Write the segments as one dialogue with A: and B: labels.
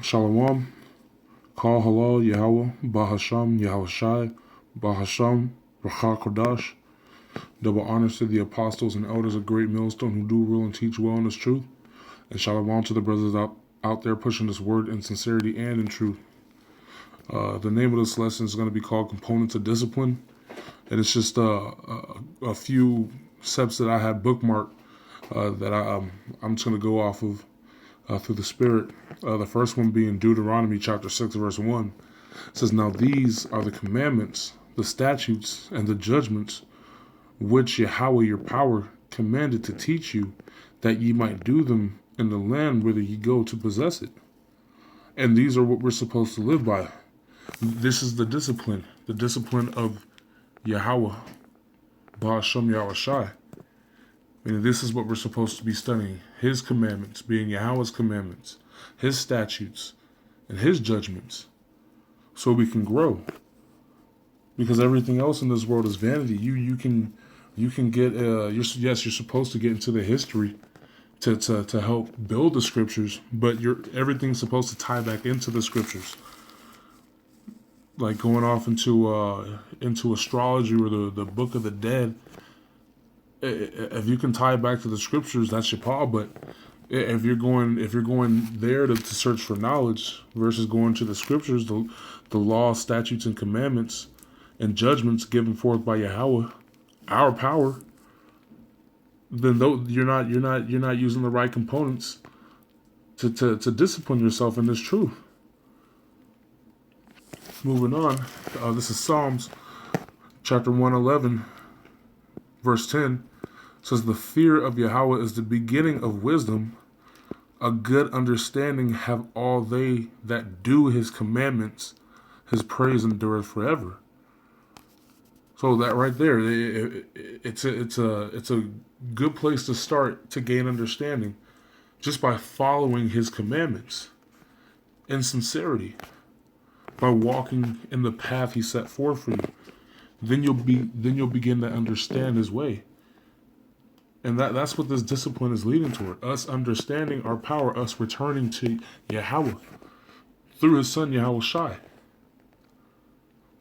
A: Shalom, Kal Halal Yahweh, Bahasham Yahushai, Bahasham Racha Kodash. Double honors to the apostles and elders of Great Millstone who do rule and teach well in this truth. And shalom to the brothers out there pushing this word in sincerity and in truth. The name of this lesson is going to be called Components of Discipline. And it's just a few steps that I had bookmarked that I'm just going to go off of through the Spirit. The first one being Deuteronomy chapter 6, verse 1. It says, "Now these are the commandments, the statutes, and the judgments which Yahweh your power commanded to teach you, that ye might do them in the land whither ye go to possess it." And these are what we're supposed to live by. This is the discipline of Yahweh, Ba'ashem Yahushai. Meaning this is what we're supposed to be studying. His commandments, being Yahweh's commandments, His statutes, and His judgments, so we can grow. Because everything else in this world is vanity. You can get you're supposed to get into the history to help build the scriptures, but everything's supposed to tie back into the scriptures. Like going off into astrology or the Book of the Dead. If you can tie it back to the scriptures, that's your paw. But if you're going there to search for knowledge versus going to the scriptures, the law, statutes, and commandments and judgments given forth by Yahweh, our power, then you're not using the right components to discipline yourself in this truth. Moving on, this is Psalms chapter 111, verse 10. It says, "The fear of Yahweh is the beginning of wisdom. A good understanding have all they that do His commandments. His praise endureth forever." So that right there, it's a good place to start to gain understanding, just by following His commandments in sincerity, by walking in the path He set forth for you. Then you'll begin to understand His way. And that's what this discipline is leading toward. Us understanding our power, us returning to Yahweh through His Son Yahushai.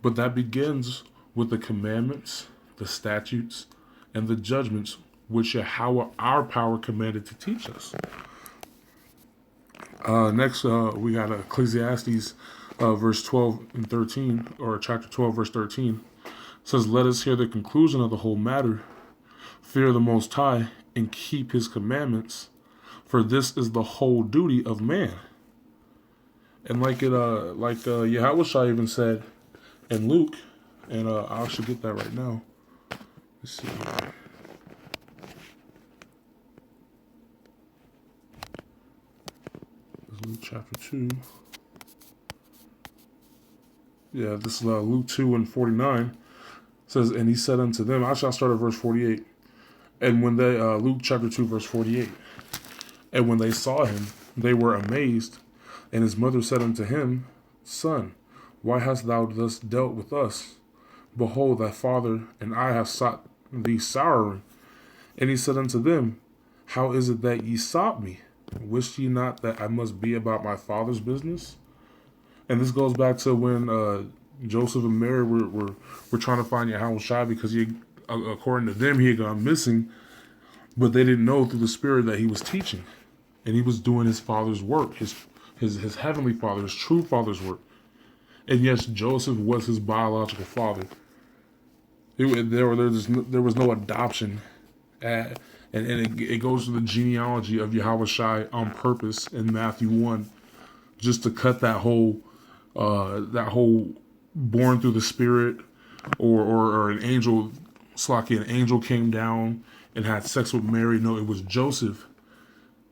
A: But that begins with the commandments, the statutes, and the judgments which Yahweh, our power, commanded to teach us. Next, we got Ecclesiastes verse 12 and 13, or chapter 12, verse 13. It says, "Let us hear the conclusion of the whole matter. Fear the Most High and keep His commandments, for this is the whole duty of man." And like Yahushua even said in Luke, and I'll actually get that right now. Let's see. This is Luke chapter 2. Yeah, this is Luke 2 and 49. It says, "And He said unto them," actually I'll start at verse 48. And when they, Luke chapter 2, verse 48. "And when they saw Him, they were amazed. And His mother said unto Him, Son, why hast thou thus dealt with us? Behold, thy father and I have sought thee sorrowing. And He said unto them, How is it that ye sought me? Wist ye not that I must be about my Father's business?" And this goes back to when Joseph and Mary were trying to find Yahushua, because according to them, he had gone missing, but they didn't know through the Spirit that He was teaching, and He was doing His Father's work, his heavenly Father, His true Father's work. And yes, Joseph was His biological father. There was no adoption, and it goes to the genealogy of Yahushua on purpose in Matthew 1, just to cut that whole born through the Spirit, or an angel. An angel came down and had sex with Mary. No, it was Joseph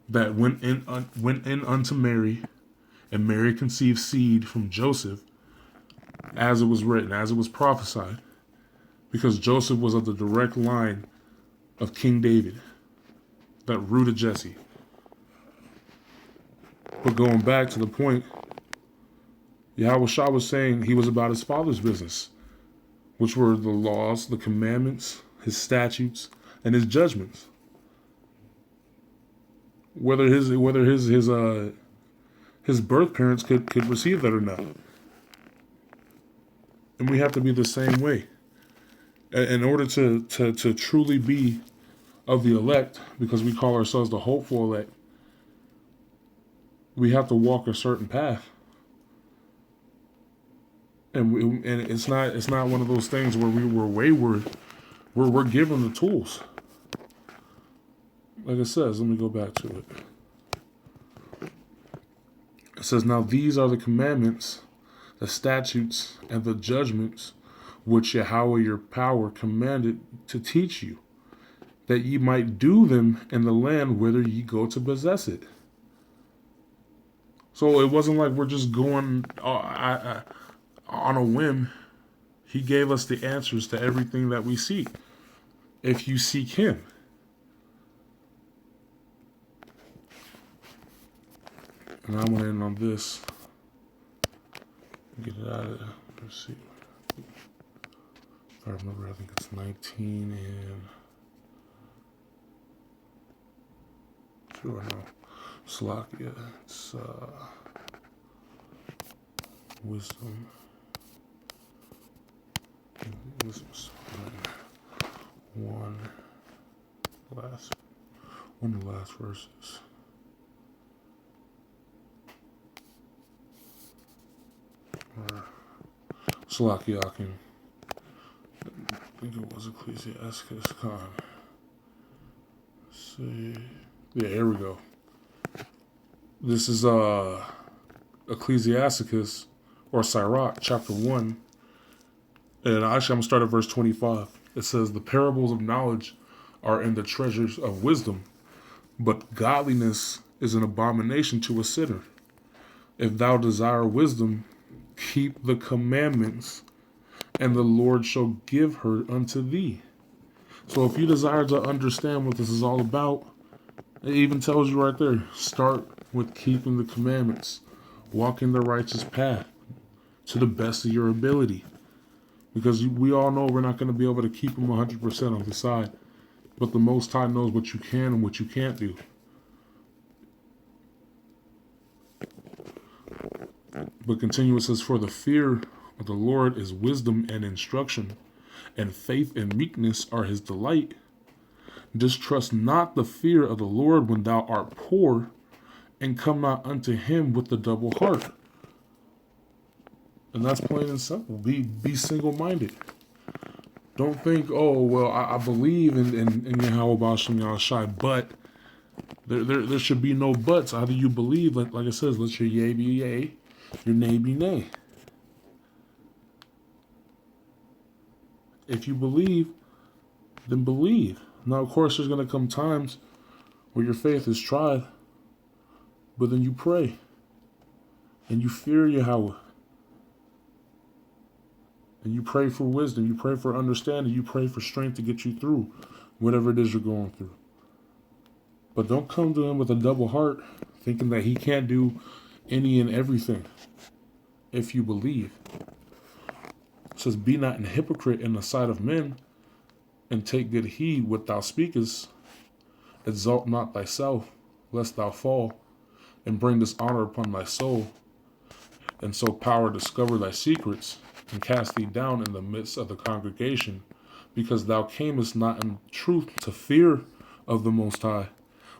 A: that went in unto Mary, and Mary conceived seed from Joseph, as it was written, as it was prophesied, because Joseph was of the direct line of King David, that root of Jesse. But going back to the point, Yahushua was saying He was about His Father's business, which were the laws, the commandments, His statutes, and His judgments. Whether his his birth parents could receive that or not. And we have to be the same way. In order to truly be of the elect, because we call ourselves the hopeful elect, we have to walk a certain path. And it's not one of those things where we were wayward. We're given the tools. Like it says, let me go back to it. It says, now these are the commandments, the statutes, and the judgments which Yahweh your power commanded to teach you, that ye might do them in the land whither ye go to possess it. So it wasn't like we're just going on a whim. He gave us the answers to everything that we seek, if you seek him. And I went in on this. Get it out of there. Let's see. If I remember, I think it's 19 and... Sure, no. Slakia. It's wisdom. Wisdom's one of the last verses. Salakiakin. I think it was Ecclesiasticus Khan. Let's see. Yeah, here we go. This is Ecclesiasticus or Sirach, chapter 1. And actually, I'm going to start at verse 25. It says, the parables of knowledge are in the treasures of wisdom, but godliness is an abomination to a sinner. If thou desire wisdom, keep the commandments, and the Lord shall give her unto thee. So if you desire to understand what this is all about, it even tells you right there, start with keeping the commandments, walking the righteous path to the best of your ability. Because we all know we're not going to be able to keep them 100% on the side. But the Most High knows what you can and what you can't do. But continue, it says, for the fear of the Lord is wisdom and instruction, and faith and meekness are his delight. Distrust not the fear of the Lord when thou art poor, and come not unto him with the double heart. And that's plain and simple. Be single-minded. Don't think, oh, well, I believe in Yahweh B'Ashem Yahushai, but there should be no buts. Either you believe, like it says, let your yea be yea, your nay be nay. If you believe, then believe. Now, of course, there's going to come times where your faith is tried, but then you pray, and you fear Yahweh. And you pray for wisdom, you pray for understanding, you pray for strength to get you through whatever it is you're going through. But don't come to him with a double heart, thinking that he can't do any and everything. If you believe. It says, be not an hypocrite in the sight of men, and take good heed what thou speakest. Exalt not thyself, lest thou fall, and bring dishonor upon thy soul, and so power discover thy secrets, and cast thee down in the midst of the congregation, because thou camest not in truth to fear of the Most High,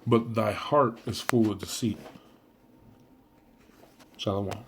A: but thy heart is full of deceit. Shalom.